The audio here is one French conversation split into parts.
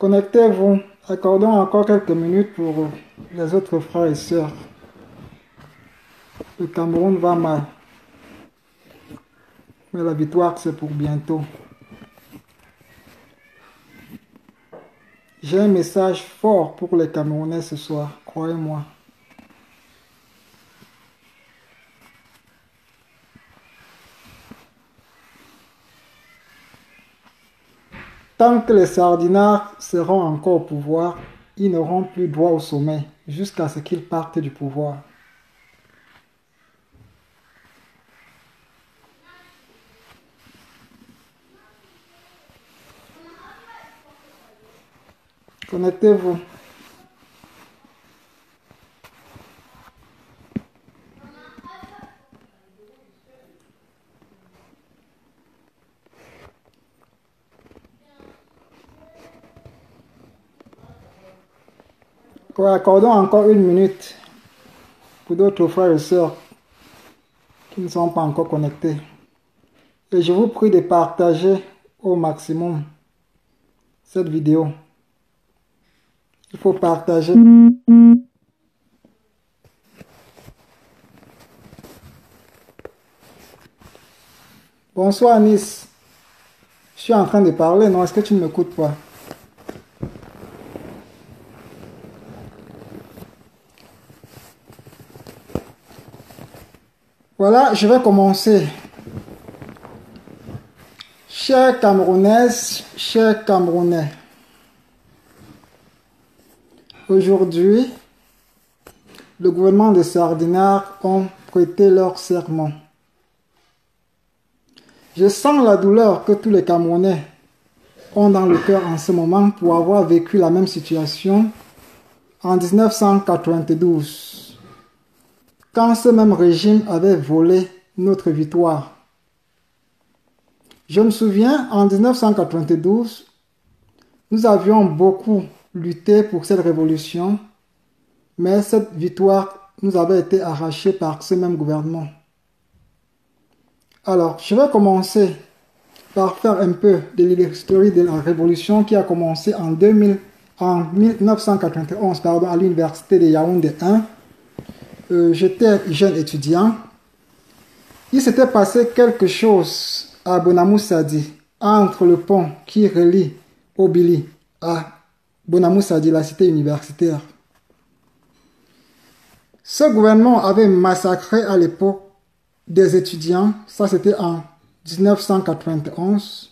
Connectez-vous. Accordons encore quelques minutes pour les autres frères et sœurs. Le Cameroun va mal. Mais la victoire, c'est pour bientôt. J'ai un message fort pour les Camerounais ce soir, croyez-moi. Tant que les sardinards seront encore au pouvoir, ils n'auront plus droit au sommet, jusqu'à ce qu'ils partent du pouvoir. Connectez-vous. Accordons encore une minute pour d'autres frères et sœurs qui ne sont pas encore connectés. Et je vous prie de partager au maximum cette vidéo. Il faut partager. Bonsoir Nice. Je suis en train de parler, non? Est-ce que tu ne m'écoutes pas? Voilà, je vais commencer. Chers Camerounaises, chers Camerounais, aujourd'hui, le gouvernement de Sardinard ont prêté leur serment. Je sens la douleur que tous les Camerounais ont dans le cœur en ce moment pour avoir vécu la même situation en 1992, quand ce même régime avait volé notre victoire. Je me souviens, en 1992, nous avions beaucoup lutté pour cette révolution, mais cette victoire nous avait été arrachée par ce même gouvernement. Alors, je vais commencer par faire un peu de l'histoire de la révolution qui a commencé en 1991 à l'université de Yaoundé 1. J'étais jeune étudiant. Il s'était passé quelque chose à Bonamou Sadi, entre le pont qui relie Obili à Bonamou Sadi, la cité universitaire. Ce gouvernement avait massacré à l'époque des étudiants, ça c'était en 1991,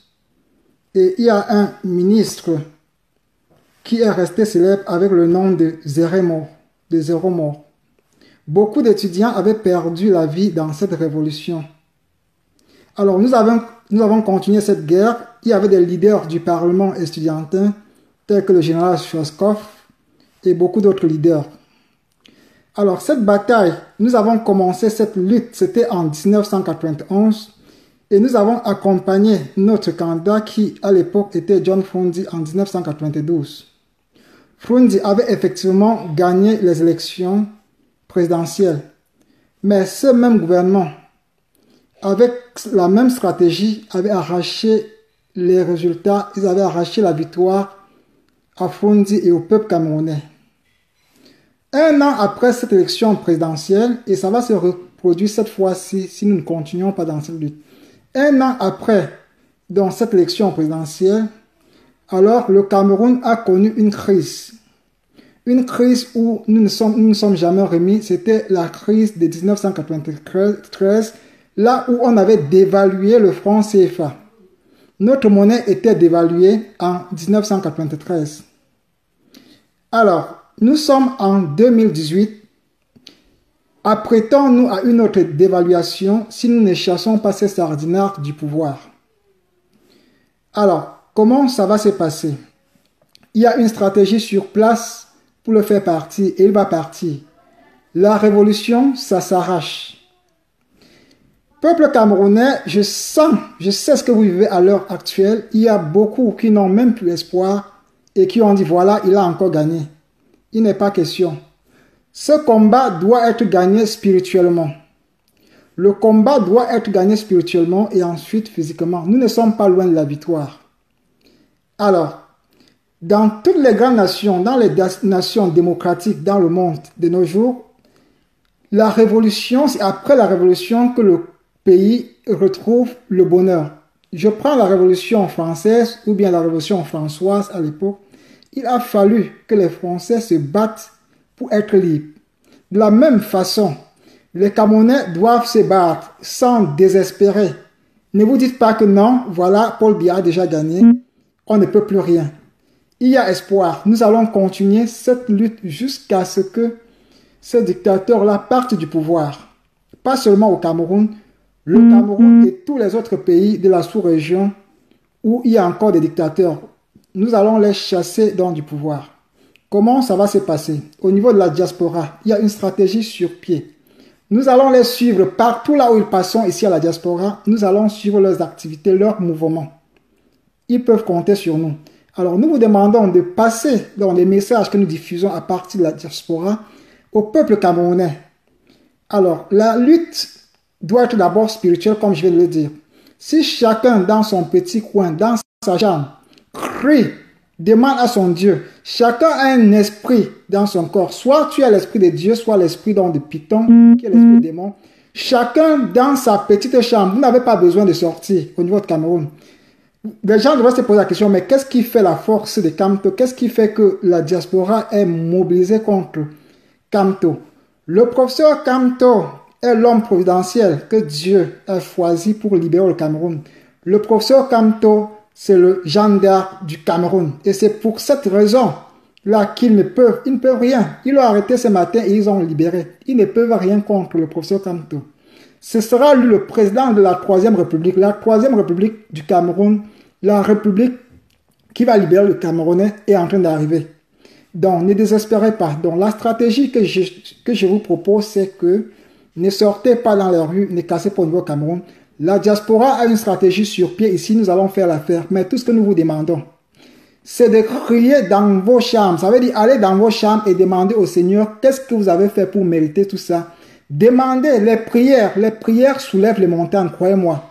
et il y a un ministre qui est resté célèbre avec le nom de Zéro Mort. Beaucoup d'étudiants avaient perdu la vie dans cette révolution. Alors nous avons continué cette guerre. Il y avait des leaders du Parlement estudiantin, tels que le général Choskov et beaucoup d'autres leaders. Alors cette bataille, nous avons commencé cette lutte, c'était en 1991, et nous avons accompagné notre candidat qui à l'époque était John Frondi en 1992. Frondi avait effectivement gagné les élections présidentielles, mais ce même gouvernement, avec la même stratégie, avait arraché les résultats, ils avaient arraché la victoire à Frondi et au peuple camerounais. Un an après cette élection présidentielle, et ça va se reproduire cette fois-ci si nous ne continuons pas dans cette lutte. Un an après, dans cette élection présidentielle, alors le Cameroun a connu une crise. Une crise où nous ne sommes jamais remis, c'était la crise de 1993, là où on avait dévalué le franc CFA. Notre monnaie était dévaluée en 1993. Alors, nous sommes en 2018. Apprêtons-nous à une autre dévaluation si nous ne chassons pas ces sardinards du pouvoir. Alors, comment ça va se passer? Il y a une stratégie sur place pour le faire partir et il va partir. La révolution, ça s'arrache. Peuple camerounais, je sais ce que vous vivez à l'heure actuelle. Il y a beaucoup qui n'ont même plus espoir et qui ont dit voilà, il a encore gagné. Il n'est pas question. Ce combat doit être gagné spirituellement. Le combat doit être gagné spirituellement et ensuite physiquement. Nous ne sommes pas loin de la victoire. Alors, Dans toutes les grandes nations, dans les nations démocratiques dans le monde de nos jours, la révolution, c'est après la révolution que le pays retrouve le bonheur. Je prends la révolution française ou bien la révolution françoise à l'époque. Il a fallu que les Français se battent pour être libres. De la même façon, les Camerounais doivent se battre sans désespérer. Ne vous dites pas que non, voilà, Paul Biya a déjà gagné, on ne peut plus rien. Il y a espoir. Nous allons continuer cette lutte jusqu'à ce que ce dictateur-là parte du pouvoir. Pas seulement au Cameroun, le Cameroun et tous les autres pays de la sous-région où il y a encore des dictateurs. Nous allons les chasser dans du pouvoir. Comment ça va se passer? Au niveau de la diaspora, il y a une stratégie sur pied. Nous allons les suivre partout là où ils passent ici à la diaspora. Nous allons suivre leurs activités, leurs mouvements. Ils peuvent compter sur nous. Alors nous vous demandons de passer dans les messages que nous diffusons à partir de la diaspora au peuple camerounais. Alors la lutte doit être d'abord spirituelle comme je viens de le dire. Si chacun dans son petit coin, dans sa chambre, crie, demande à son Dieu, chacun a un esprit dans son corps. Soit tu as l'esprit de Dieu, soit l'esprit de Python, qui est l'esprit de démon. Chacun dans sa petite chambre, vous n'avez pas besoin de sortir au niveau de Cameroun. Les gens devraient se poser la question, mais qu'est-ce qui fait la force de Kamto? Qu'est-ce qui fait que la diaspora est mobilisée contre Kamto? Le professeur Kamto est l'homme providentiel que Dieu a choisi pour libérer le Cameroun. Le professeur Kamto, c'est le gendarme du Cameroun. Et c'est pour cette raison-là qu'ils ne peuvent rien. Ils l'ont arrêté ce matin et ils ont libéré. Ils ne peuvent rien contre le professeur Kamto. Ce sera lui le président de la Troisième République. La Troisième République du Cameroun, la République qui va libérer le Camerounais est en train d'arriver. Donc, ne désespérez pas. Donc, la stratégie que je vous propose, c'est que ne sortez pas dans les rues, ne cassez pas au niveau Cameroun. La diaspora a une stratégie sur pied. Ici, nous allons faire l'affaire. Mais tout ce que nous vous demandons, c'est de crier dans vos chambres. Ça veut dire aller dans vos chambres et demander au Seigneur qu'est-ce que vous avez fait pour mériter tout ça. Demandez les prières soulèvent les montagnes, croyez-moi.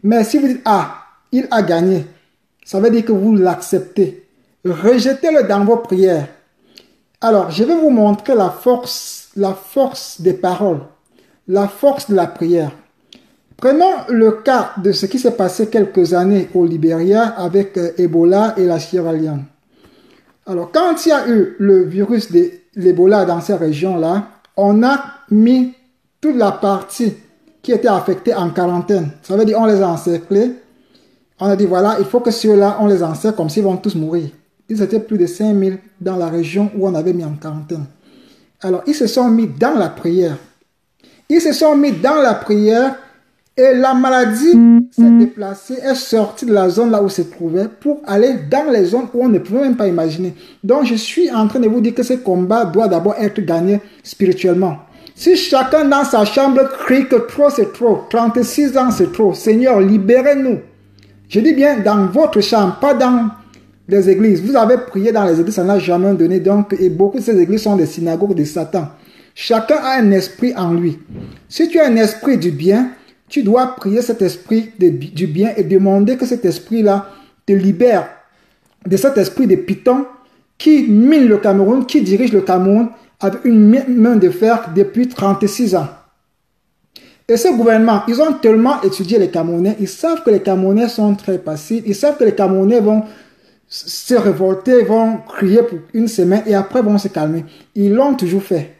Mais si vous dites, ah, il a gagné, ça veut dire que vous l'acceptez. Rejetez-le dans vos prières. Alors, je vais vous montrer la force des paroles, la force de la prière. Prenons le cas de ce qui s'est passé quelques années au Libéria avec Ebola et la Sierra Leone. Alors, quand il y a eu le virus de l'Ebola dans ces régions-là, on a mis toute la partie qui était affectée en quarantaine. Ça veut dire on les a encerclés. On a dit voilà, il faut que ceux-là, on les encercle comme s'ils vont tous mourir. Ils étaient plus de 5000 dans la région où on avait mis en quarantaine. Alors, ils se sont mis dans la prière. Ils se sont mis dans la prière et la maladie s'est déplacée, est sortie de la zone là où se trouvait pour aller dans les zones où on ne pouvait même pas imaginer. Donc, je suis en train de vous dire que ce combat doit d'abord être gagné spirituellement. Si chacun dans sa chambre crie que trop c'est trop, 36 ans c'est trop, Seigneur, libérez-nous. Je dis bien dans votre chambre, pas dans les églises. Vous avez prié dans les églises, ça n'a jamais donné. Donc, et beaucoup de ces églises sont des synagogues de Satan. Chacun a un esprit en lui. Si tu as un esprit du bien, tu dois prier cet esprit du bien et demander que cet esprit-là te libère de cet esprit de Python qui mine le Cameroun, qui dirige le Cameroun avec une main de fer depuis 36 ans. Et ce gouvernement, ils ont tellement étudié les Camerounais, ils savent que les Camerounais sont très passifs, ils savent que les Camerounais vont se révolter, vont crier pour une semaine et après vont se calmer. Ils l'ont toujours fait.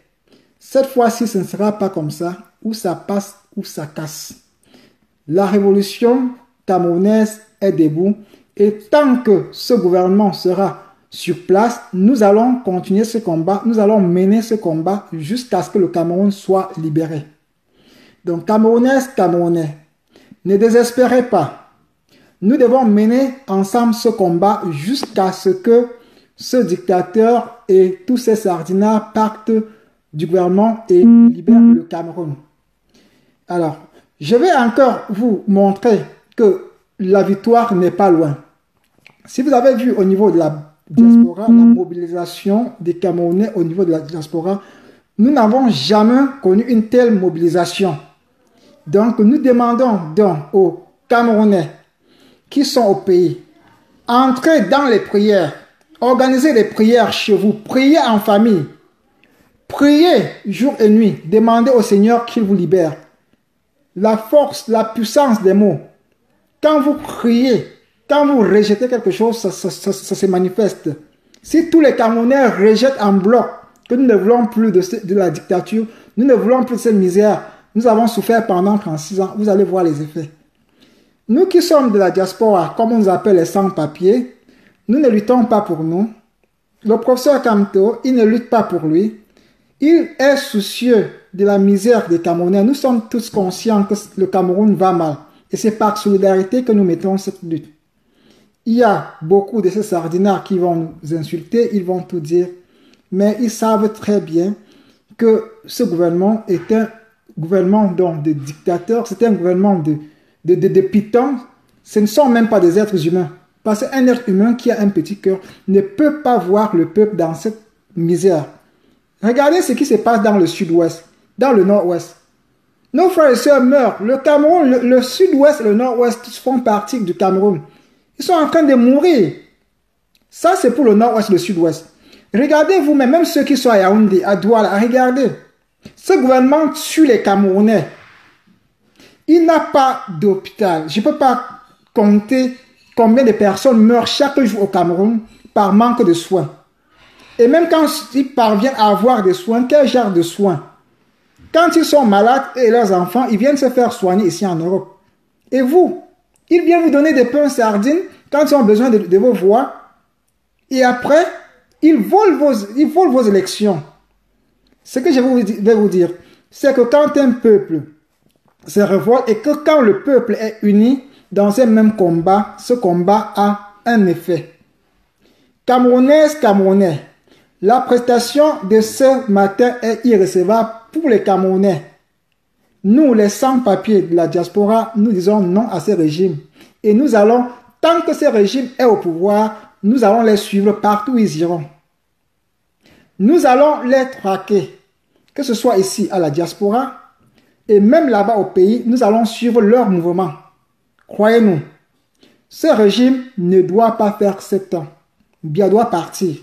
Cette fois-ci, ce ne sera pas comme ça, où ça passe, où ça casse. La révolution camerounaise est debout et tant que ce gouvernement sera sur place, nous allons continuer ce combat, nous allons mener ce combat jusqu'à ce que le Cameroun soit libéré. Donc, Camerounaises, Camerounais, ne désespérez pas. Nous devons mener ensemble ce combat jusqu'à ce que ce dictateur et tous ces sardinats partent du gouvernement et libèrent le Cameroun. Alors, je vais encore vous montrer que la victoire n'est pas loin. Si vous avez vu au niveau de la diaspora, la mobilisation des Camerounais au niveau de la diaspora, nous n'avons jamais connu une telle mobilisation. Donc, nous demandons donc aux Camerounais qui sont au pays, entrez dans les prières, Organisez des prières chez vous. Priez en famille. Priez jour et nuit. Demandez au Seigneur qu'il vous libère. La force, la puissance des mots. Quand vous criez, quand vous rejetez quelque chose, ça se manifeste. Si tous les Camerounais rejettent en bloc que nous ne voulons plus de la dictature, nous ne voulons plus de cette misère, nous avons souffert pendant 36 ans, vous allez voir les effets. Nous qui sommes de la diaspora, comme on nous appelle les sans-papiers, nous ne luttons pas pour nous. Le professeur Kamto, il ne lutte pas pour lui. Il est soucieux de la misère des Camerounais. Nous sommes tous conscients que le Cameroun va mal. Et c'est par solidarité que nous mettons cette lutte. Il y a beaucoup de ces sardinards qui vont nous insulter, ils vont tout dire. Mais ils savent très bien que ce gouvernement est un gouvernement donc, de dictateurs, c'est un gouvernement de pitons. Ce ne sont même pas des êtres humains. Parce qu'un être humain qui a un petit cœur ne peut pas voir le peuple dans cette misère. Regardez ce qui se passe dans le sud-ouest, dans le nord-ouest. Nos frères et sœurs meurent. Le Cameroun, le sud-ouest et le nord-ouest font partie du Cameroun. Ils sont en train de mourir. Ça, c'est pour le nord-ouest et le sud-ouest. Regardez vous-même, même ceux qui sont à Yaoundé, à Douala, regardez. Ce gouvernement tue les Camerounais. Il n'a pas d'hôpital. Je ne peux pas compter combien de personnes meurent chaque jour au Cameroun par manque de soins. Et même quand ils parviennent à avoir des soins, quel genre de soins? Quand ils sont malades et leurs enfants, ils viennent se faire soigner ici en Europe. Et vous, ils viennent vous donner des pains sardines quand ils ont besoin de vos voix. Et après, ils volent vos élections. Ce que je vais vous dire, c'est que quand un peuple se révolte et que quand le peuple est uni dans un même combat, ce combat a un effet. Camerounaises, Camerounais, la prestation de ce matin est irrecevable pour les Camerounais. Nous, les sans-papiers de la diaspora, nous disons non à ces régimes. Et nous allons, tant que ces régimes est au pouvoir, nous allons les suivre partout où ils iront. Nous allons les traquer, que ce soit ici à la diaspora, et même là-bas au pays, nous allons suivre leur mouvement. Croyez-nous, ce régime ne doit pas faire 7 ans. Il doit partir.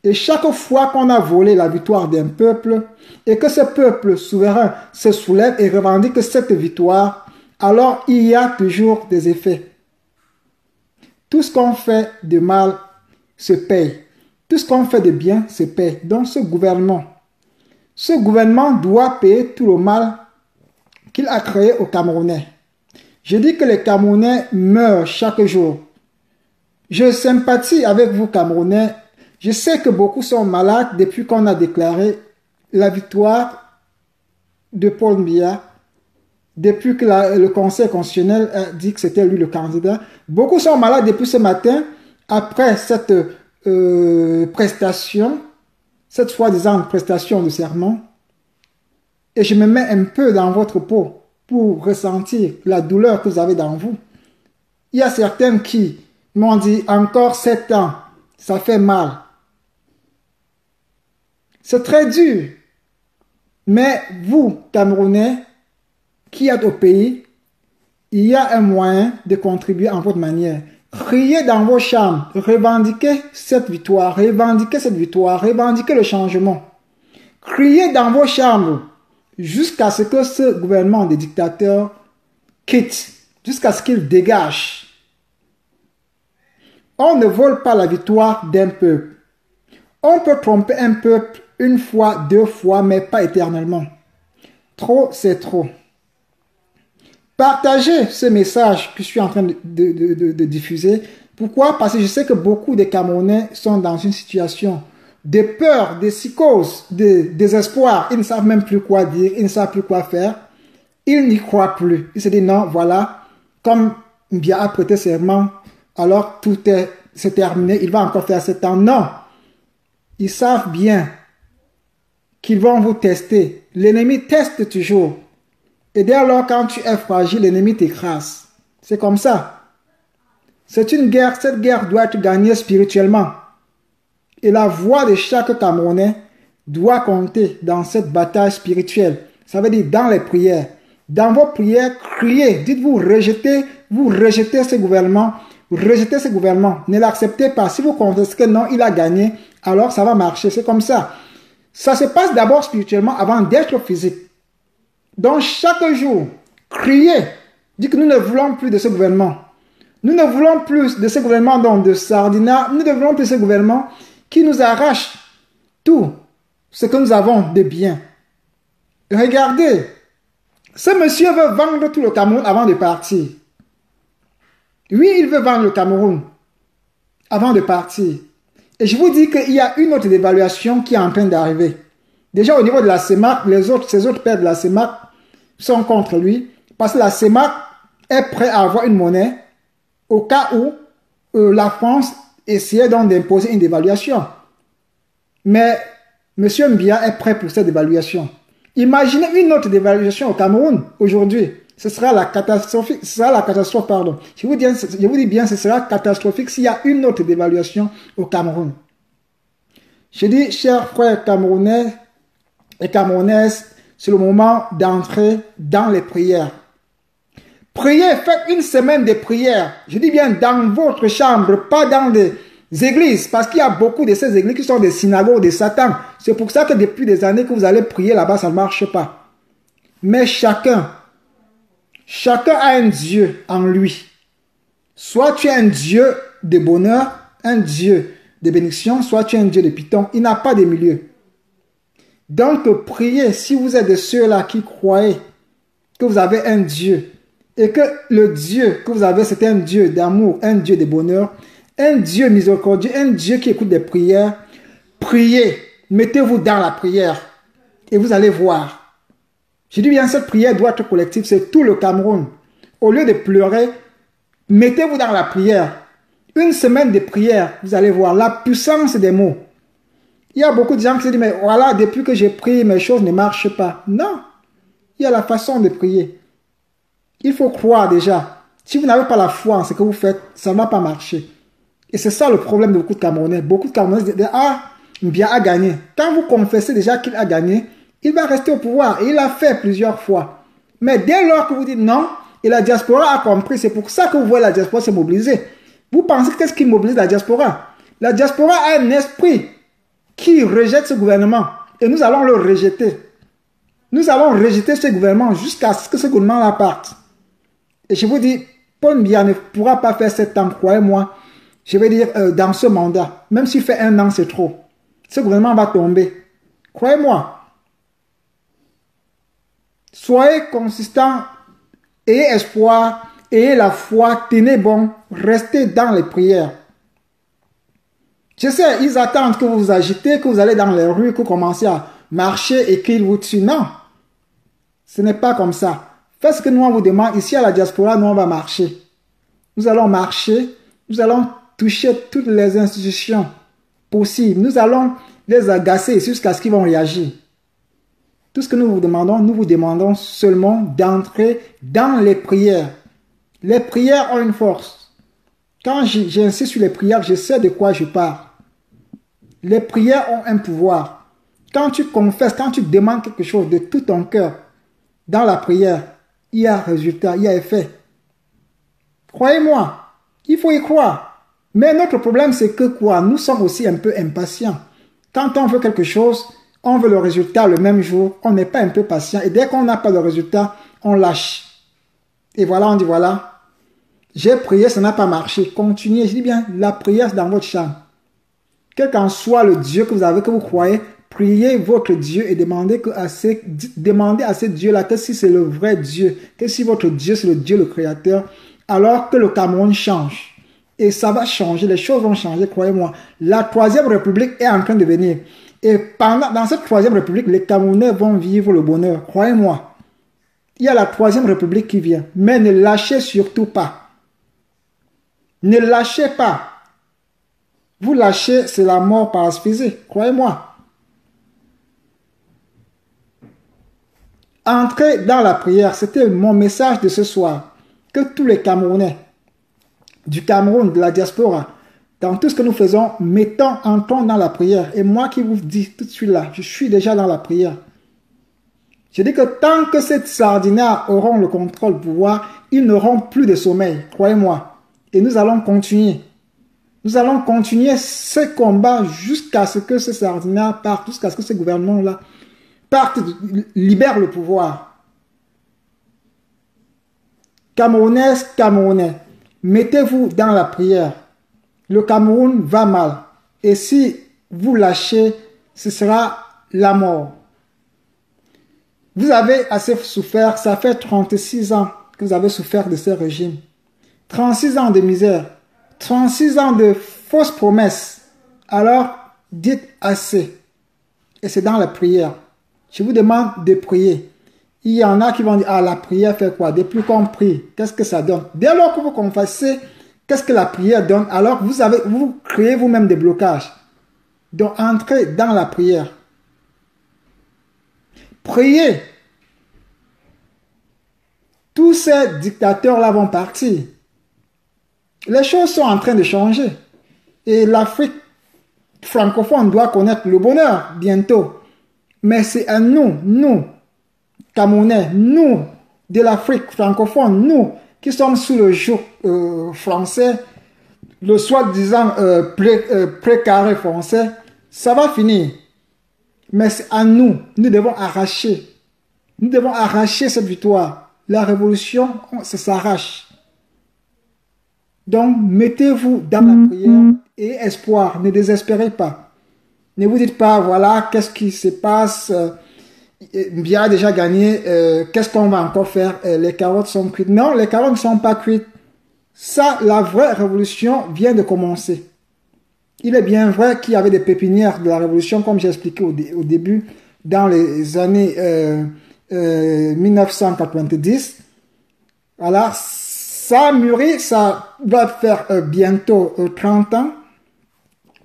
Et chaque fois qu'on a volé la victoire d'un peuple, et que ce peuple souverain se soulève et revendique cette victoire, alors il y a toujours des effets. Tout ce qu'on fait de mal se paye. Tout ce qu'on fait de bien se paye. Donc ce gouvernement doit payer tout le mal qu'il a créé aux Camerounais. Je dis que les Camerounais meurent chaque jour. Je sympathie avec vous Camerounais. Je sais que beaucoup sont malades depuis qu'on a déclaré la victoire de Paul Biya, depuis que le Conseil constitutionnel a dit que c'était lui le candidat. Beaucoup sont malades depuis ce matin, après cette prestation, cette soi-disant prestation de serment. Et je me mets un peu dans votre peau pour ressentir la douleur que vous avez dans vous. Il y a certains qui m'ont dit encore 7 ans, ça fait mal. C'est très dur. Mais vous, Camerounais, qui êtes au pays, il y a un moyen de contribuer en votre manière. Criez dans vos chambres, revendiquez cette victoire, revendiquez le changement. Criez dans vos chambres jusqu'à ce que ce gouvernement des dictateurs quitte, jusqu'à ce qu'il dégage. On ne vole pas la victoire d'un peuple. On peut tromper un peuple une fois, 2 fois, mais pas éternellement. Trop, c'est trop. Partagez ce message que je suis en train de diffuser. Pourquoi? Parce que je sais que beaucoup de Camerounais sont dans une situation de peur, de psychose, de désespoir. Ils ne savent même plus quoi dire, ils ne savent plus quoi faire. Ils n'y croient plus. Ils se disent non, voilà, comme Biya a prêté serment, alors tout c'est terminé, il va encore faire 7 ans. Non, ils savent bien qu'ils vont vous tester. L'ennemi teste toujours. Et dès lors, quand tu es fragile, l'ennemi t'écrase. C'est comme ça. C'est une guerre. Cette guerre doit être gagnée spirituellement. Et la voix de chaque Camerounais doit compter dans cette bataille spirituelle. Ça veut dire dans les prières. Dans vos prières, criez. Dites-vous, vous rejetez ce gouvernement. Rejetez ce gouvernement. Ne l'acceptez pas. Si vous confessez que non, il a gagné, alors ça va marcher. C'est comme ça. Ça se passe d'abord spirituellement avant d'être physique. Donc chaque jour, criez. Dites que nous ne voulons plus de ce gouvernement. Nous ne voulons plus de ce gouvernement de Sardina. Nous ne voulons plus de ce gouvernement qui nous arrache tout ce que nous avons de bien. Regardez. Ce monsieur veut vendre tout le Cameroun avant de partir. Oui, il veut vendre le Cameroun avant de partir. Et je vous dis qu'il y a une autre dévaluation qui est en train d'arriver. Déjà au niveau de la CEMAC, ces autres pères de la CEMAC sont contre lui. Parce que la CEMAC est prête à avoir une monnaie au cas où la France essayait donc d'imposer une dévaluation. Mais M. Mbia est prêt pour cette dévaluation. Imaginez une autre dévaluation au Cameroun aujourd'hui. Ce sera la catastrophe, pardon. Je vous dis bien, ce sera catastrophique s'il y a une autre dévaluation au Cameroun. Je dis, chers frères camerounais et camerounaises, c'est le moment d'entrer dans les prières. Priez, faites une semaine de prières. Je dis bien dans votre chambre, pas dans des églises, parce qu'il y a beaucoup de ces églises qui sont des synagogues de Satan. C'est pour ça que depuis des années que vous allez prier là-bas, ça ne marche pas. Mais chacun a un Dieu en lui. Soit tu es un Dieu de bonheur, un Dieu de bénédiction, soit tu es un Dieu de python. Il n'a pas de milieu. Donc priez, si vous êtes de ceux-là qui croyez que vous avez un Dieu et que le Dieu que vous avez, c'est un Dieu d'amour, un Dieu de bonheur, un Dieu miséricordieux, un Dieu qui écoute des prières, priez, mettez-vous dans la prière et vous allez voir. Je dis bien, cette prière doit être collective, c'est tout le Cameroun. Au lieu de pleurer, mettez-vous dans la prière. Une semaine de prière, vous allez voir la puissance des mots. Il y a beaucoup de gens qui se disent, mais voilà, depuis que j'ai prié, mes choses ne marchent pas. Non, il y a la façon de prier. Il faut croire déjà. Si vous n'avez pas la foi en ce que vous faites, ça ne va pas marcher. Et c'est ça le problème de beaucoup de Camerounais. Beaucoup de Camerounais disent, ah, Mbia a gagné. Quand vous confessez déjà qu'il a gagné, il va rester au pouvoir. Et il l'a fait plusieurs fois. Mais dès lors que vous dites non, et la diaspora a compris, c'est pour ça que vous voyez la diaspora se mobiliser. Vous pensez qu'est-ce qui mobilise la diaspora? La diaspora a un esprit qui rejette ce gouvernement. Et nous allons le rejeter. Nous allons rejeter ce gouvernement jusqu'à ce que ce gouvernement-là parte. Et je vous dis, Paul Mbia ne pourra pas faire 7 ans, croyez-moi. Je vais dire, dans ce mandat, même s'il fait 1 an, c'est trop. Ce gouvernement va tomber. Croyez-moi. Soyez consistants, ayez espoir, ayez la foi, tenez bon, restez dans les prières. Je sais, ils attendent que vous vous agitez, que vous allez dans les rues, que vous commencez à marcher et qu'ils vous tuent. Non, ce n'est pas comme ça. Faites ce que nous on vous demande. Ici à la diaspora, nous on va marcher. Nous allons marcher, nous allons toucher toutes les institutions possibles. Nous allons les agacer jusqu'à ce qu'ils vont réagir. Tout ce que nous vous demandons seulement d'entrer dans les prières. Les prières ont une force. Quand j'insiste sur les prières, je sais de quoi je parle. Les prières ont un pouvoir. Quand tu confesses, quand tu demandes quelque chose de tout ton cœur, dans la prière, il y a résultat, il y a effet. Croyez-moi, il faut y croire. Mais notre problème, c'est que quoi? Nous sommes aussi un peu impatients. Quand on veut quelque chose, on veut le résultat le même jour, on n'est pas un peu patient. Et dès qu'on n'a pas le résultat, on lâche. Et voilà, on dit voilà, j'ai prié, ça n'a pas marché. Continuez, je dis bien, la prière c'est dans votre chambre. Quel qu'en soit le Dieu que vous avez, que vous croyez, priez votre Dieu et demandez à ce Dieu-là que si c'est le vrai Dieu, que si votre Dieu c'est le Dieu, le Créateur, alors que le Cameroun change. Et ça va changer, les choses vont changer, croyez-moi. La Troisième République est en train de venir. Et dans cette Troisième République, les Camerounais vont vivre le bonheur, croyez-moi. Il y a la Troisième République qui vient. Mais ne lâchez surtout pas. Ne lâchez pas. Vous lâchez, c'est la mort par asphyxie, croyez-moi. Entrez dans la prière, c'était mon message de ce soir. Que tous les Camerounais, du Cameroun, de la diaspora, dans tout ce que nous faisons, entrons dans la prière. Et moi qui vous dis tout de suite là, je suis déjà dans la prière. Je dis que tant que ces sardinats auront le contrôle, le pouvoir, ils n'auront plus de sommeil, croyez-moi. Et nous allons continuer. Nous allons continuer ce combat jusqu'à ce que ce Sardina parte, jusqu'à ce que ce gouvernement-là parte, libère le pouvoir. Camerounaises, Camerounais, mettez-vous dans la prière. Le Cameroun va mal. Et si vous lâchez, ce sera la mort. Vous avez assez souffert, ça fait 36 ans que vous avez souffert de ce régime. 36 ans de misère, 36 ans de fausses promesses. Alors, dites assez. Et c'est dans la prière. Je vous demande de prier. Il y en a qui vont dire, ah, la prière fait quoi? Depuis qu'on prie, qu'est-ce que ça donne? Dès lors que vous confessez, qu'est-ce que la prière donne? Alors, vous créez vous-même des blocages. Donc, entrez dans la prière. Priez. Tous ces dictateurs-là vont partir. Les choses sont en train de changer. Et l'Afrique francophone doit connaître le bonheur bientôt. Mais c'est à nous, Camerounais, nous, de l'Afrique francophone, nous, qui sommes sous le joug français, le soi-disant précaré français, ça va finir. Mais c'est à nous, nous devons arracher. Nous devons arracher cette victoire. La révolution, ça s'arrache. Donc, mettez-vous dans la prière et espoir. Ne désespérez pas. Ne vous dites pas, voilà, qu'est-ce qui se passe? Biya a déjà gagné. Qu'est-ce qu'on va encore faire? Les carottes sont cuites. Non, les carottes ne sont pas cuites. Ça, la vraie révolution vient de commencer. Il est bien vrai qu'il y avait des pépinières de la révolution, comme j'ai expliqué au début, dans les années 1990. Voilà, ça mûrit, ça va faire bientôt 30 ans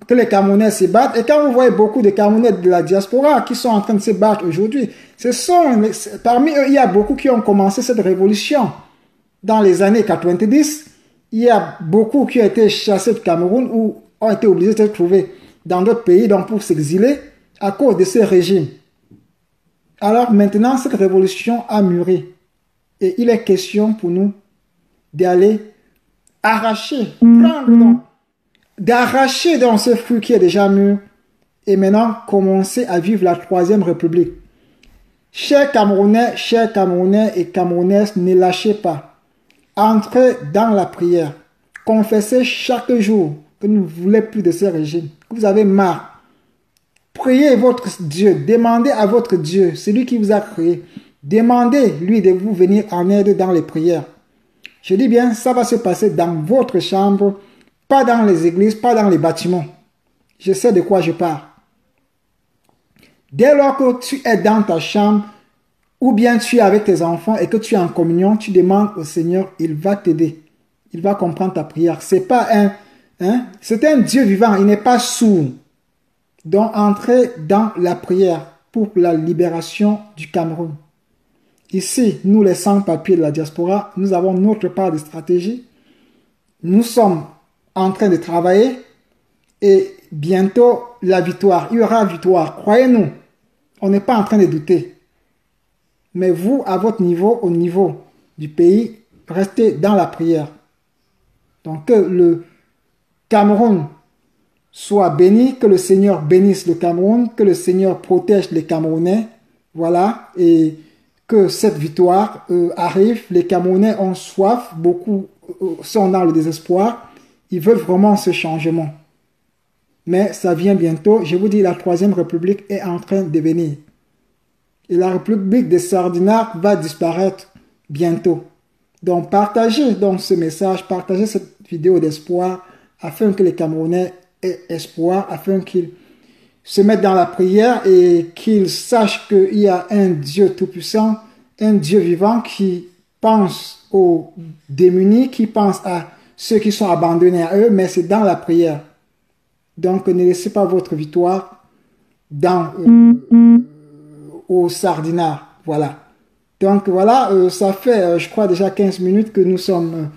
que les Camerounais se battent. Et quand vous voyez beaucoup de Camerounais de la diaspora qui sont en train de se battre aujourd'hui, parmi eux, il y a beaucoup qui ont commencé cette révolution dans les années 90. Il y a beaucoup qui ont été chassés du Cameroun ou ont été obligés de se trouver dans d'autres pays donc pour s'exiler à cause de ces régimes. Alors maintenant, cette révolution a mûri. Et il est question pour nous d'aller arracher, d'arracher dans ce fruit qui est déjà mûr et maintenant commencer à vivre la troisième république. Chers Camerounais et Camerounaises, ne lâchez pas. Entrez dans la prière. Confessez chaque jour que vous ne voulez plus de ce régime, que vous avez marre. Priez votre Dieu, demandez à votre Dieu, celui qui vous a créé, demandez-lui de vous venir en aide dans les prières. Je dis bien, ça va se passer dans votre chambre, pas dans les églises, pas dans les bâtiments. Je sais de quoi je parle. Dès lors que tu es dans ta chambre, ou bien tu es avec tes enfants et que tu es en communion, tu demandes au Seigneur, il va t'aider. Il va comprendre ta prière. C'est un Dieu vivant, il n'est pas sourd. Donc, entrez dans la prière pour la libération du Cameroun. Ici, nous les sans-papiers de la diaspora, nous avons notre part de stratégie. Nous sommes en train de travailler et bientôt la victoire. Il y aura victoire, croyez-nous. On n'est pas en train de douter. Mais vous, à votre niveau, au niveau du pays, restez dans la prière. Donc, que le Cameroun soit béni, que le Seigneur bénisse le Cameroun, que le Seigneur protège les Camerounais. Voilà, et que cette victoire arrive. Les Camerounais ont soif, beaucoup sont dans le désespoir. Ils veulent vraiment ce changement. Mais ça vient bientôt. Je vous dis, la troisième république est en train de venir. Et la république de Sardina va disparaître bientôt. Donc partagez donc ce message, partagez cette vidéo d'espoir afin que les Camerounais aient espoir, afin qu'ils se mettent dans la prière et qu'ils sachent qu'il y a un Dieu tout-puissant, un Dieu vivant qui pense aux démunis, qui pense à ceux qui sont abandonnés à eux, mais c'est dans la prière. Donc ne laissez pas votre victoire au Sardinard. Voilà. Donc voilà, ça fait, je crois, déjà 15 minutes que nous sommes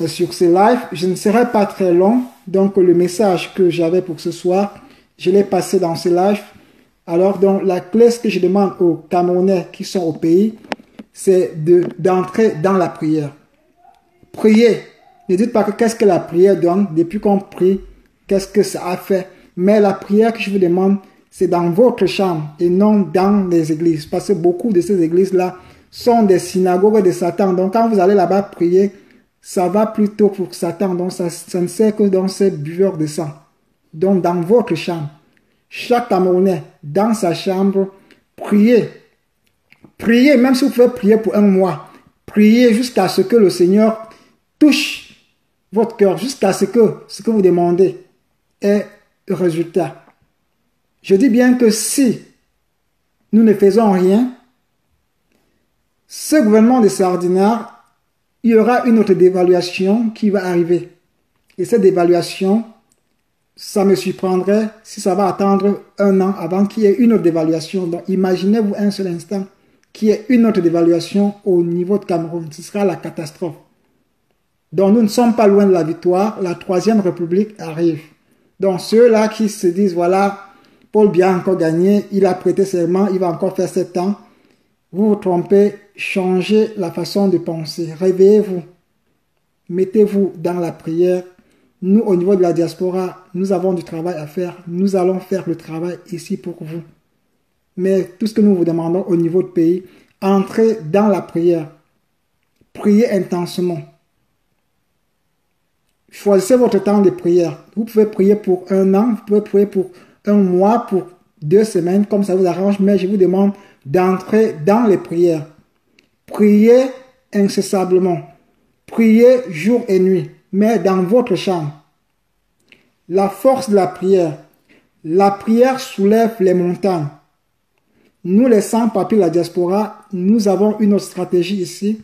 sur ce live. Je ne serai pas très long. Donc le message que j'avais pour ce soir, je l'ai passé dans ce live. Alors donc la clé, ce que je demande aux Camerounais qui sont au pays, c'est d'entrer dans la prière. Priez, Ne dites pas que qu'est-ce que la prière donne. Depuis qu'on prie, qu'est-ce que ça a fait. Mais la prière que je vous demande, c'est dans votre chambre et non dans les églises. Parce que beaucoup de ces églises-là sont des synagogues de Satan. Donc quand vous allez là-bas prier, ça va plutôt pour Satan. Donc ça ne sert que dans ces buveurs de sang. Donc dans votre chambre, chaque Camerounais, dans sa chambre, priez. Priez, même si vous pouvez prier pour un mois. Priez jusqu'à ce que le Seigneur touche votre cœur, jusqu'à ce que vous demandez ait résultat. Je dis bien que si nous ne faisons rien, ce gouvernement de Sardinard, il y aura une autre dévaluation qui va arriver. Et cette dévaluation, ça me surprendrait si ça va attendre un an avant qu'il y ait une autre dévaluation. Donc imaginez-vous un seul instant qu'il y ait une autre dévaluation au niveau de Cameroun. Ce sera la catastrophe. Donc nous ne sommes pas loin de la victoire. La Troisième République arrive. Donc ceux-là qui se disent, voilà, Paul Biya a encore gagné, il a prêté serment, il va encore faire 7 ans. Vous vous trompez, changez la façon de penser. Réveillez-vous. Mettez-vous dans la prière. Nous, au niveau de la diaspora, nous avons du travail à faire. Nous allons faire le travail ici pour vous. Mais tout ce que nous vous demandons au niveau de pays, entrez dans la prière. Priez intensément. Choisissez votre temps de prière. Vous pouvez prier pour un an, vous pouvez prier pour un mois, pour 2 semaines, comme ça vous arrange, mais je vous demande d'entrer dans les prières. Priez incessamment. Priez jour et nuit, mais dans votre chambre. La force de la prière soulève les montagnes. Nous, les sans-papiers de la diaspora, nous avons une autre stratégie ici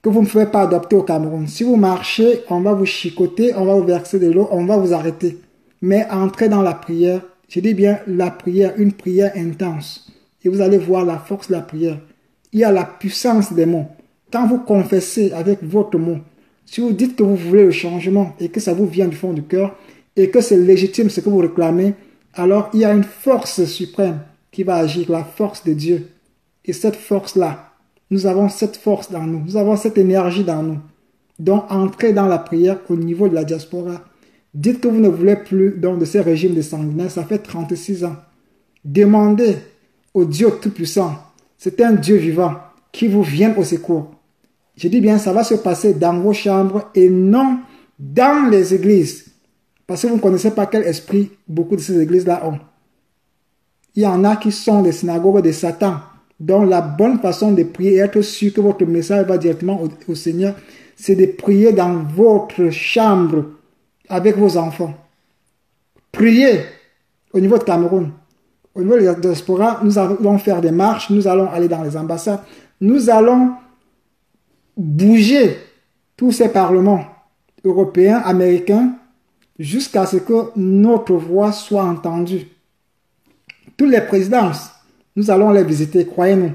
que vous ne pouvez pas adopter au Cameroun. Si vous marchez, on va vous chicoter, on va vous verser de l'eau, on va vous arrêter. Mais entrez dans la prière. Je dis bien la prière, une prière intense. Et vous allez voir la force de la prière. Il y a la puissance des mots. Quand vous confessez avec votre mot, si vous dites que vous voulez le changement et que ça vous vient du fond du cœur et que c'est légitime ce que vous réclamez, alors il y a une force suprême qui va agir, la force de Dieu. Et cette force-là, nous avons cette force dans nous, nous avons cette énergie dans nous. Donc entrez dans la prière au niveau de la diaspora. Dites que vous ne voulez plus donc, de ces régimes de sanguinaires, ça fait 36 ans. Demandez au Dieu Tout-Puissant, c'est un Dieu vivant qui vous vient au secours. Je dis bien, ça va se passer dans vos chambres et non dans les églises. Parce que vous ne connaissez pas quel esprit beaucoup de ces églises-là ont. Il y en a qui sont des synagogues de Satan. Donc la bonne façon de prier et être sûr que votre message va directement au Seigneur, c'est de prier dans votre chambre avec vos enfants. Priez au niveau de Cameroun. Au niveau de la diaspora, nous allons faire des marches, nous allons aller dans les ambassades, nous allons bouger tous ces parlements européens, américains, jusqu'à ce que notre voix soit entendue. Toutes les présidences, nous allons les visiter, croyez-nous.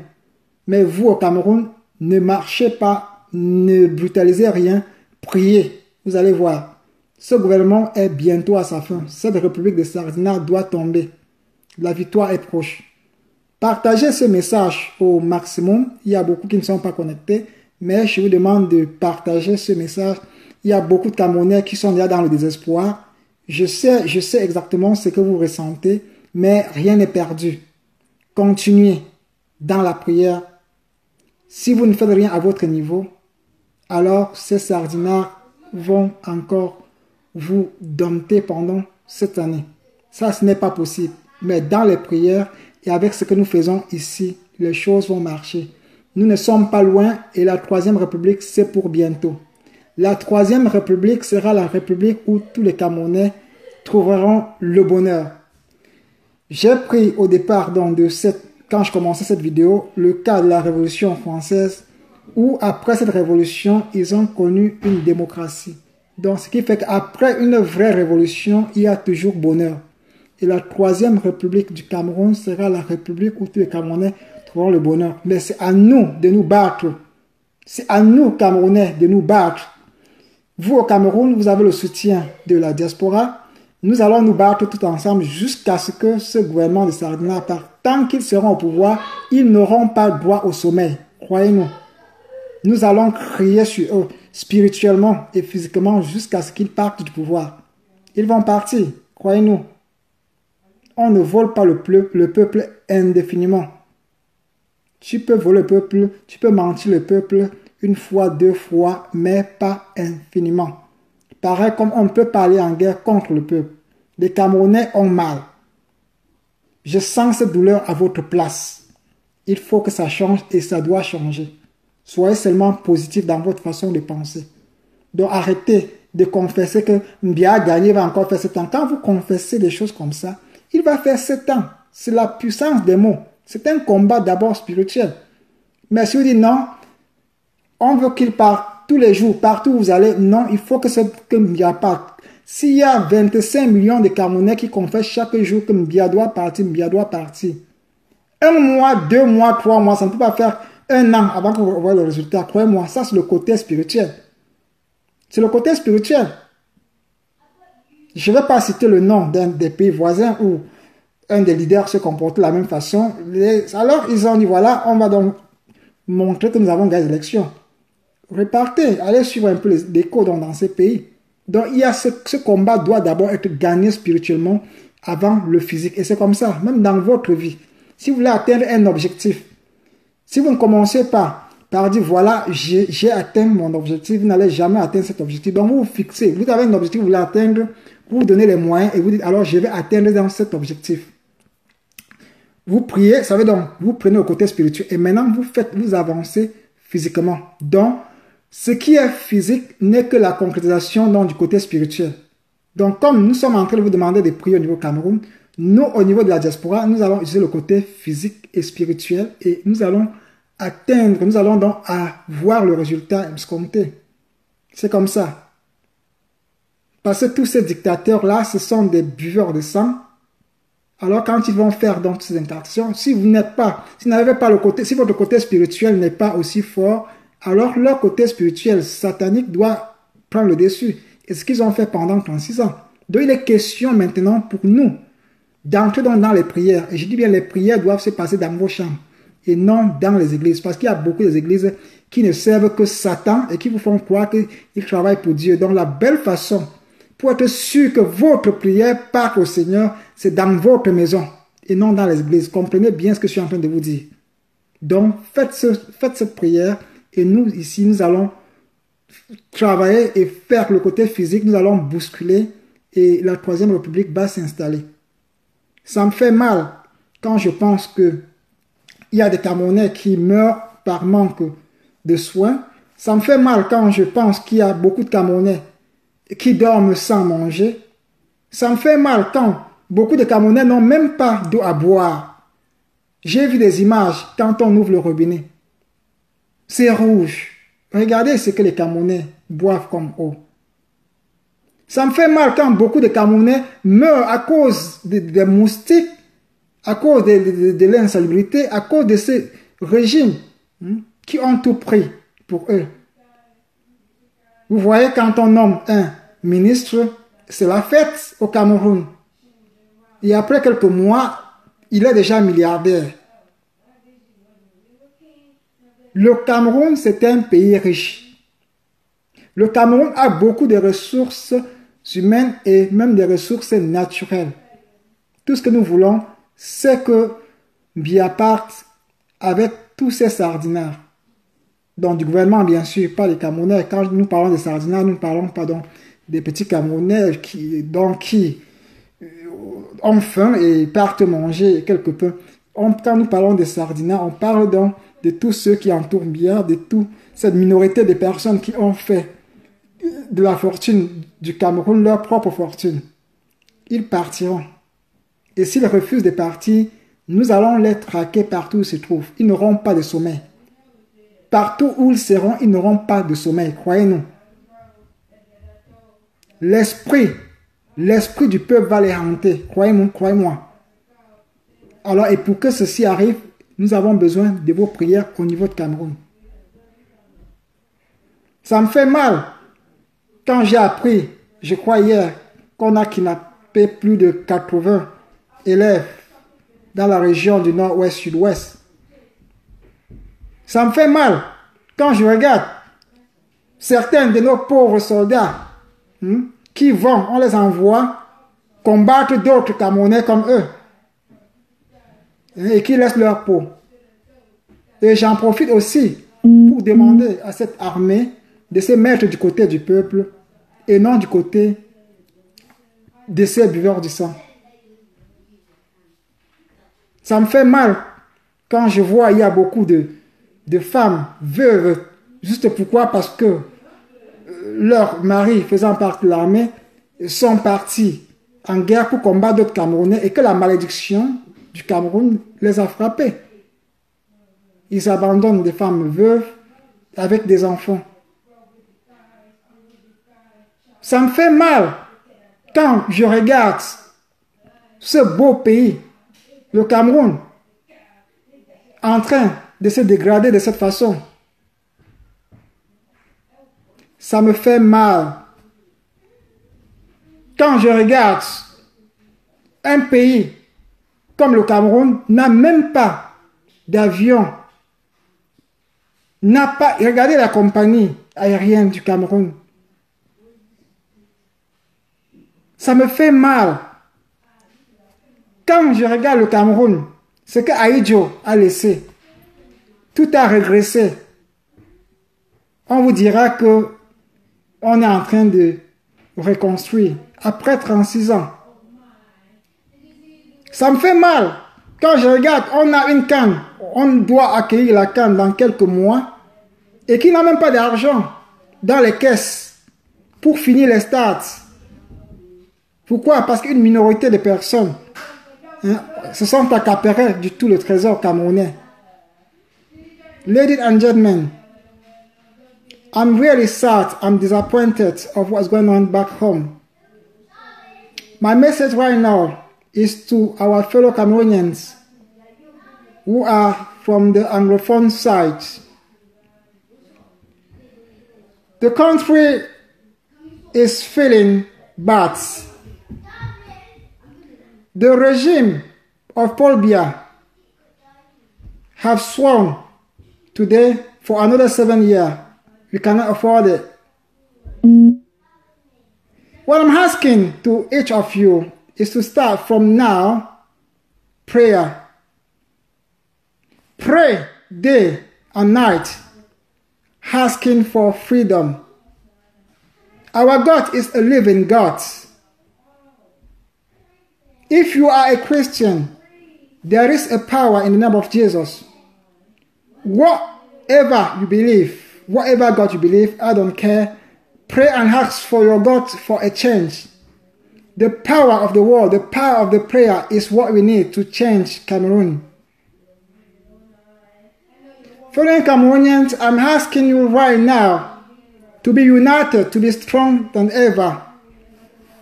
Mais vous, au Cameroun, ne marchez pas, ne brutalisez rien, priez. Vous allez voir. Ce gouvernement est bientôt à sa fin. Cette république de Sardinard doit tomber. La victoire est proche. Partagez ce message au maximum. Il y a beaucoup qui ne sont pas connectés, mais je vous demande de partager ce message. Il y a beaucoup de Camerounais qui sont déjà dans le désespoir. Je sais exactement ce que vous ressentez, mais rien n'est perdu. Continuez dans la prière. Si vous ne faites rien à votre niveau, alors ces Sardinards vont encore vous dompter pendant cette année. Ça, ce n'est pas possible. Mais dans les prières et avec ce que nous faisons ici, les choses vont marcher. Nous ne sommes pas loin et la Troisième République, c'est pour bientôt. La Troisième République sera la République où tous les Camerounais trouveront le bonheur. J'ai pris au départ donc quand je commençais cette vidéo, le cas de la Révolution française où après cette révolution, ils ont connu une démocratie. Donc ce qui fait qu'après une vraie révolution, il y a toujours bonheur. Et la Troisième République du Cameroun sera la République où tous les Camerounais trouveront le bonheur. Mais c'est à nous de nous battre. C'est à nous, Camerounais, de nous battre. Vous, au Cameroun, vous avez le soutien de la diaspora. Nous allons nous battre tout ensemble jusqu'à ce que ce gouvernement de Sardinard parte. Tant qu'ils seront au pouvoir, ils n'auront pas droit au sommeil. Croyez-nous. Nous allons crier sur eux. spirituellement et physiquement jusqu'à ce qu'ils partent du pouvoir. Ils vont partir, croyez-nous. On ne vole pas le peuple indéfiniment. Tu peux voler le peuple, tu peux mentir le peuple une fois, deux fois, mais pas infiniment. Pareil comme on peut parler en guerre contre le peuple. Les Camerounais ont mal. Je sens cette douleur à votre place. Il faut que ça change et ça doit changer. Soyez seulement positif dans votre façon de penser. Donc arrêtez de confesser que Mbia a gagné, va encore faire 7 ans. Quand vous confessez des choses comme ça, il va faire 7 ans. C'est la puissance des mots. C'est un combat d'abord spirituel. Mais si vous dites non, on veut qu'il parte tous les jours, partout où vous allez, non, il faut que Mbia parte. S'il y a 25 millions de Camerounais qui confessent chaque jour que Mbia doit partir, Mbia doit partir. 1 mois, 2 mois, 3 mois, ça ne peut pas faire 1 an avant que vous voyez le résultat. Croyez-moi, ça c'est le côté spirituel. C'est le côté spirituel. Je ne vais pas citer le nom d'un des pays voisins où un des leaders se comporte de la même façon. Alors ils ont dit, voilà, on va donc montrer que nous avons gagné l'élection. Repartez, allez suivre un peu les codes dans ces pays. Donc il y a ce combat doit d'abord être gagné spirituellement avant le physique. Et c'est comme ça, même dans votre vie. Si vous voulez atteindre un objectif, si vous ne commencez pas par dire, voilà, j'ai atteint mon objectif, vous n'allez jamais atteindre cet objectif. Donc vous vous fixez, vous avez un objectif, vous voulez atteindre, vous vous donnez les moyens et vous dites, alors je vais atteindre dans cet objectif. Vous priez, ça veut donc, vous prenez le côté spirituel et maintenant vous avancez physiquement. Donc, ce qui est physique n'est que la concrétisation donc, du côté spirituel. Donc, comme nous sommes en train de vous demander de prier au niveau Cameroun, nous, au niveau de la diaspora, nous allons utiliser le côté physique et spirituel et nous allons atteindre, nous allons donc avoir le résultat escompté. C'est comme ça. Parce que tous ces dictateurs-là, ce sont des buveurs de sang. Alors quand ils vont faire donc ces interactions, si vous n'êtes pas, si vous n'avez pas le côté, si votre côté spirituel n'est pas aussi fort, alors leur côté spirituel satanique doit prendre le dessus. Et ce qu'ils ont fait pendant 36 ans. Donc il est question maintenant pour nous d'entrer dans les prières. Et je dis bien les prières doivent se passer dans vos chambres et non dans les églises. Parce qu'il y a beaucoup d'églises qui ne servent que Satan et qui vous font croire qu'ils travaillent pour Dieu. Donc la belle façon pour être sûr que votre prière part au Seigneur, c'est dans votre maison et non dans les églises. Comprenez bien ce que je suis en train de vous dire. Donc faites cette prière et nous ici nous allons travailler et faire le côté physique. Nous allons bousculer et la Troisième République va s'installer. Ça me fait mal quand je pense que il y a des Camerounais qui meurent par manque de soins. Ça me fait mal quand je pense qu'il y a beaucoup de Camerounais qui dorment sans manger. Ça me fait mal quand beaucoup de Camerounais n'ont même pas d'eau à boire. J'ai vu des images quand on ouvre le robinet. C'est rouge. Regardez ce que les Camerounais boivent comme eau. Ça me fait mal quand beaucoup de Camerounais meurent à cause des moustiques, à cause de l'insalubrité, à cause de ces régimes qui ont tout pris pour eux. Vous voyez, quand on nomme un ministre, c'est la fête au Cameroun. Et après quelques mois, il est déjà milliardaire. Le Cameroun, c'est un pays riche. Le Cameroun a beaucoup de ressources humaines et même des ressources naturelles. Tout ce que nous voulons, c'est que Mbia parte avec tous ces sardinards. Donc du gouvernement, bien sûr, pas les Camerounais. Quand nous parlons des sardinards, nous ne parlons pas donc des petits Camerounais qui ont faim et partent manger quelque peu. Quand nous parlons des sardinards, on parle donc de tous ceux qui entourent Mbia, de toute cette minorité de personnes qui ont fait de la fortune du Cameroun leur propre fortune. Ils partiront. Et s'ils refusent de partir, nous allons les traquer partout où ils se trouvent. Ils n'auront pas de sommeil. Partout où ils seront, ils n'auront pas de sommeil, croyez-nous. L'esprit du peuple va les hanter, croyez-moi. Alors, et pour que ceci arrive, nous avons besoin de vos prières au niveau de Cameroun. Ça me fait mal quand j'ai appris, je crois hier, qu'on a kidnappé plus de 80 élèves dans la région du nord-ouest, sud-ouest. Ça me fait mal quand je regarde certains de nos pauvres soldats qui vont, on les envoie combattre d'autres Camerounais comme eux et qui laissent leur peau. Et j'en profite aussi pour demander à cette armée de se mettre du côté du peuple et non du côté de ces buveurs du sang. Ça me fait mal quand je vois il y a beaucoup de femmes veuves, juste pourquoi? Parce que leurs maris faisant partie de l'armée sont partis en guerre pour combattre d'autres Camerounais et que la malédiction du Cameroun les a frappés. Ils abandonnent des femmes veuves avec des enfants. Ça me fait mal quand je regarde ce beau pays, le Cameroun, en train de se dégrader de cette façon. Ça me fait mal quand je regarde un pays comme le Cameroun n'a même pas d'avion, n'a pas. Regardez la compagnie aérienne du Cameroun. Ça me fait mal quand je regarde le Cameroun, ce que Ahidjo a laissé. Tout a régressé. On vous dira que on est en train de reconstruire après 36 ans. Ça me fait mal quand je regarde, on a une CAN, on doit accueillir la CAN dans quelques mois et qui n'a même pas d'argent dans les caisses pour finir les stades. Pourquoi? Parce qu'une minorité de personnes se sont accaparées du tout le trésor camerounais. Ladies and gentlemen, I'm really sad, I'm disappointed of what's going on back home. My message right now is to our fellow Cameroonians who are from the Anglophone side. The country is feeling bad. The regime of Paul Biya have sworn today for another 7 years. We cannot afford it. What I'm asking to each of you is to start from now prayer. Pray day and night, asking for freedom. Our God is a living God. If you are a Christian, there is a power in the name of Jesus. Whatever you believe, whatever God you believe, I don't care. Pray and ask for your God for a change. The power of the word, the power of the prayer is what we need to change Cameroon. Fellow Cameroonians, I'm asking you right now to be united, to be strong than ever.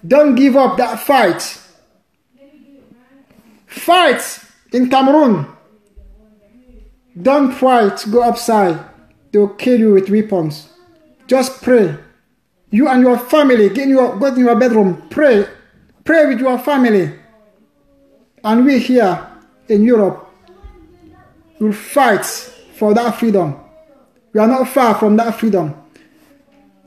Don't give up that fight. Fight in Cameroon. Don't try to go outside. They'll kill you with weapons. Just pray. You and your family, go in your bedroom, pray. Pray with your family. And we here in Europe will fight for that freedom. We are not far from that freedom.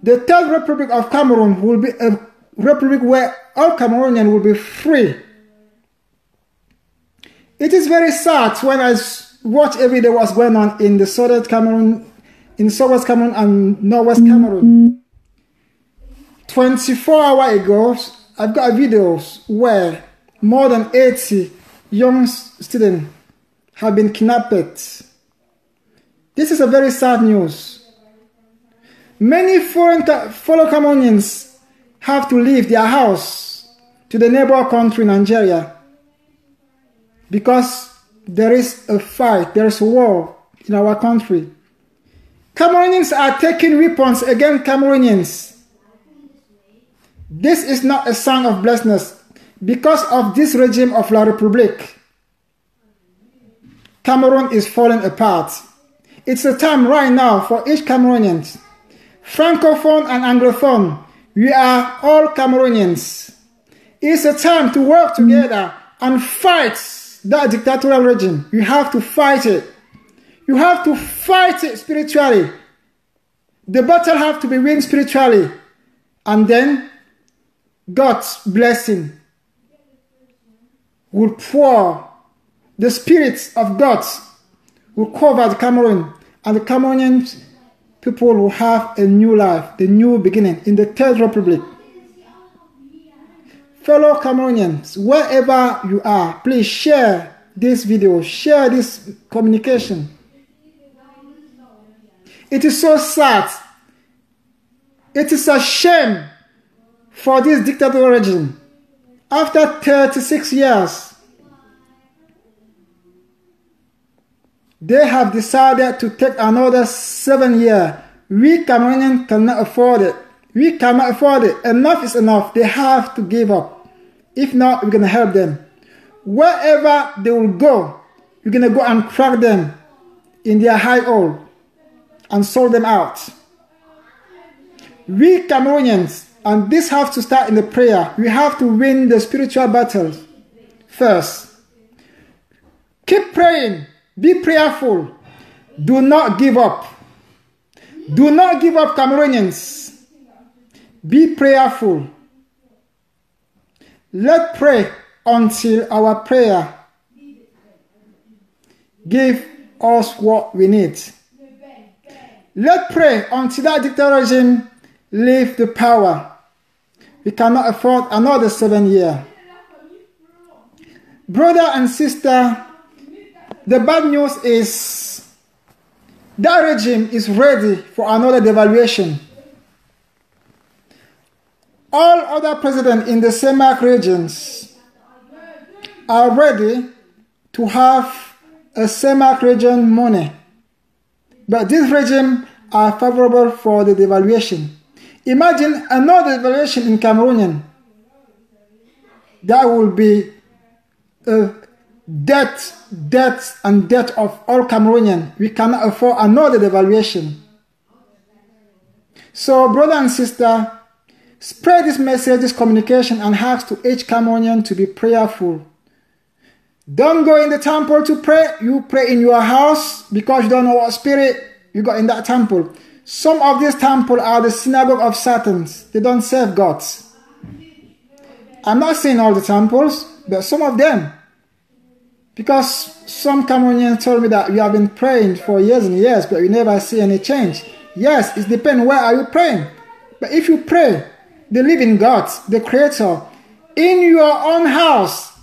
The Third Republic of Cameroon will be a republic where all Cameroonians will be free. It is very sad when I watch every day what's going on in the southern Cameroon, in southwest Cameroon and northwest Cameroon. 24 hours ago, I've got videos where more than 80 young students have been kidnapped. This is a very sad news. Many fellow Cameroonians have to leave their house to the neighbor country, Nigeria, because there is a fight, there is a war in our country. Cameroonians are taking weapons against Cameroonians. This is not a sign of blessedness because of this regime of La République. Cameroon is falling apart. It's a time right now for each Cameroonian, Francophone and Anglophone. We are all Cameroonians. It's a time to work together and fight that dictatorial regime. You have to fight it. You have to fight it spiritually. The battle have to be won spiritually. And then God's blessing will pour. The spirits of God will cover the Cameroon, and the Cameroonian people will have a new life, the new beginning in the Third Republic. Fellow Cameroonians, wherever you are, please share this video, share this communication. It is so sad. It is a shame for this dictatorial regime. After 36 years, they have decided to take another 7 years. We Cameroonians cannot afford it. We cannot afford it. Enough is enough. They have to give up. If not, we're going to help them. Wherever they will go, we're going to go and crack them in their high hole and sort them out. We Cameroonians, and this has to start in the prayer, we have to win the spiritual battles first. Keep praying. Be prayerful. Do not give up. Do not give up, Cameroonians. Be prayerful. Let's pray until our prayer give us what we need. Let's pray until that dictator regime leave the power. We cannot afford another 7 years. Brother and sister, the bad news is that regime is ready for another devaluation. All other presidents in the CEMAC regions are ready to have a CEMAC region money. But this regime are favorable for the devaluation. Imagine another devaluation in Cameroon. That will be a debt of all Cameroonians. We cannot afford another devaluation. So, brother and sister, spread this message, this communication, and ask to each Cameroonian to be prayerful. Don't go in the temple to pray. You pray in your house because you don't know what spirit you got in that temple. Some of these temples are the synagogue of Satan. They don't serve God. I'm not saying all the temples, but some of them. Because some Cameroonians told me that you have been praying for years and years, but you never see any change. Yes, it depends where are you praying. But if you pray, the living God, the Creator, in your own house,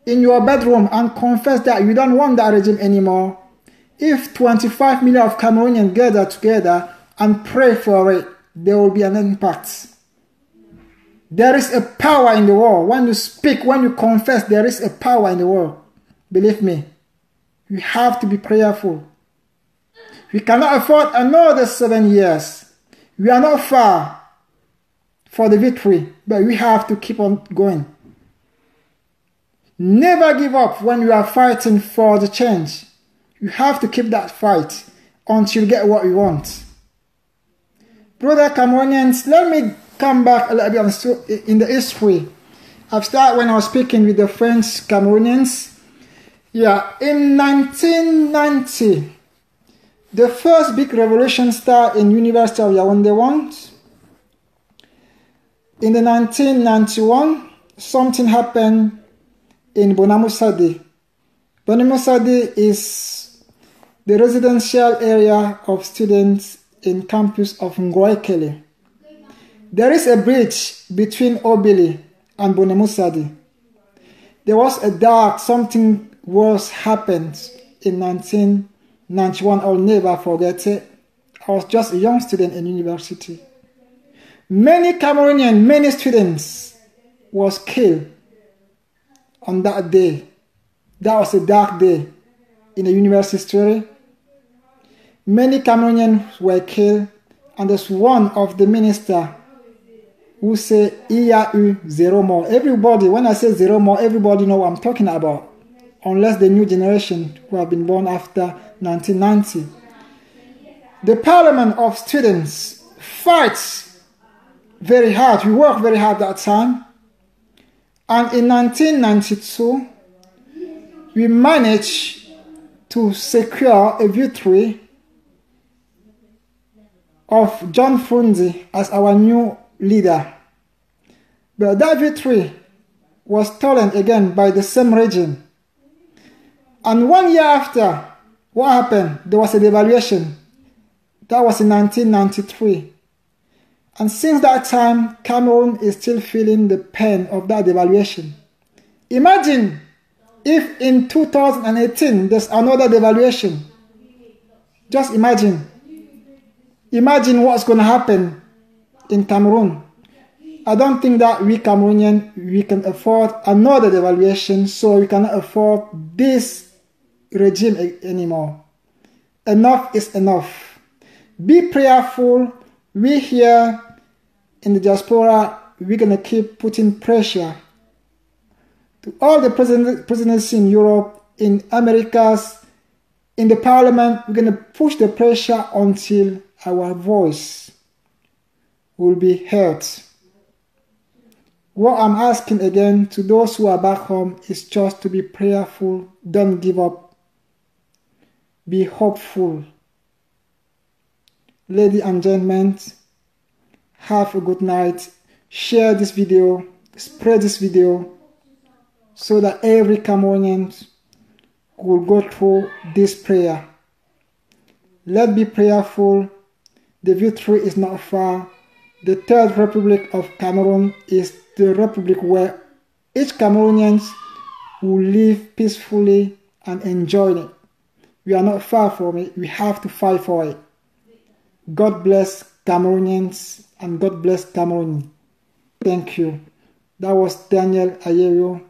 in your bedroom, and confess that you don't want that regime anymore, if 25 million of Cameroonians gather together and pray for it, there will be an impact. There is a power in the world. When you speak, when you confess, there is a power in the world. Believe me, we have to be prayerful. We cannot afford another 7 years. We are not far for the victory, but we have to keep on going. Never give up when you are fighting for the change. You have to keep that fight until you get what you want. Brother Cameroonians, let me come back a little bit in the history. I've started when I was speaking with the French Cameroonians. Yeah, in 1990, the first big revolution started in University of Yaoundé. In the 1991, something happened in Bonamoussadi. Bonamoussadi is the residential area of students in campus of Ngoikele. There is a bridge between Obili and Bonamoussadi. There was a dark, something worse happened in 1991. I'll never forget it. I was just a young student in university. Many Cameroonians, many students was killed on that day. That was a dark day in the university story. Many Cameroonians were killed, and there's one of the minister who said, "Il y a eu zero more." Everybody, when I say zero more, everybody know what I'm talking about. Unless the new generation who have been born after 1990. The Parliament of Students fights very hard. We worked very hard that time. And in 1992, we managed to secure a victory of John Funzi as our new leader. But that victory was stolen again by the same regime. And 1 year after, what happened? There was a devaluation. That was in 1993. And since that time, Cameroon is still feeling the pain of that devaluation. Imagine if in 2018 there's another devaluation. Just imagine. Imagine what's going to happen in Cameroon. I don't think that we Cameroonians, we can afford another devaluation, so we cannot afford this regime anymore. Enough is enough. Be prayerful. We here in the diaspora, we're going to keep putting pressure to all the presidents in Europe, in Americas, in the parliament. We're going to push the pressure until our voice will be heard. What I'm asking again to those who are back home is just to be prayerful. Don't give up. Be hopeful. Ladies and gentlemen, have a good night. Share this video, spread this video, so that every Cameroonian will go through this prayer. Let's be prayerful. The victory is not far. The Third Republic of Cameroon is the republic where each Cameroonian will live peacefully and enjoy it. We are not far from it. We have to fight for it. God bless Cameroonians and God bless Cameroon. Thank you. That was Daniel Ayerio